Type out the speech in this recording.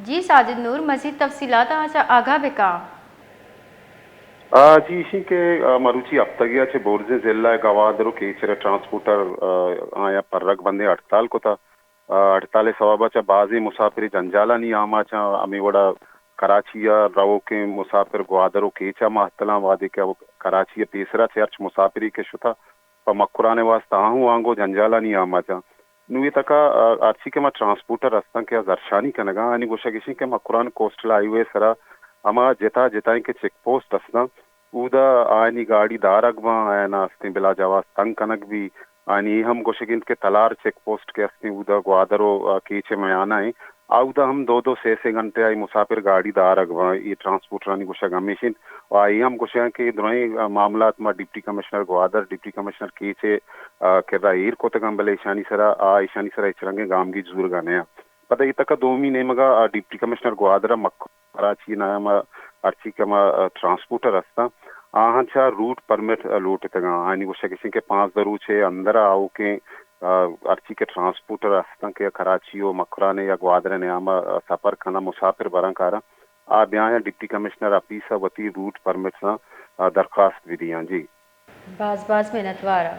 जी साजिद नूर मज़ीद तफसीलात आगा बेका। जी इसी के मरुची अप्तगियाचे बोर्जे जिला गवादरो केचरा ट्रांसपोर्टर आया पर्रक बंदे हड़ताल को था हड़ताले सवाबाचा बाजी मुसाफिरी जंजाला नहीं आमाचा अमीवड़ा कराचिया रवो के मुसाफिर ग्वादरो केचा महतला वादे के वो कराची तीसरा चर्च मुसाफिरी के शुथा पर मकुराने वास्ता हूँ आंगो जंजाला नहीं आमाचा नुई तका आर्ची के मा ट्रांसपोर्टर रस्ता के दर्शानी कनगा आणि गोशा किसी के मकुरान कोस्टल हाईवे सरा अमा जेता जेता के चेक पोस्ट असना उदा आनी गाड़ी दारगमा आयना अस्ति बिला जवास तंग कनक भी आनी हम गोशगिंत के तलार चेक पोस्ट के अस्ति उदा ग्वादरो कीचे में आना है आउदा हम दो दो से घंटे आई मुसाफिर गाड़ी दारगमा ये ट्रांसपोर्ट रानी गोशा गमेशिन और आई हम गोशा के दुराई मामलात मा deputy commissioner Gwadar deputy commissioner कीचे केरा ईर को तक बले ईशानी सरा इचरंगे गाम की जरूर गाने पता इतका 2 महीने मगा डिप्टी कमिश्नर ग्वादर मक्को कराची नामा अर्ची कमा ट्रांसपोर्टर असता आहांचा रूट परमिट लूट तगा आनी गोशा किसी के 5 छे अंदर आओ के अर्ची के ट्रांसपोर्टर असता के कराचियो मखराने या ग्वादर ने आमा सफर खाना मुसाफिर बरंकारा आ ब्याह डिप्टी कमिश्नर अपीसा वती रूट परमिट सा दरखास्त भी दिया जी बास बास मेहनत वारा।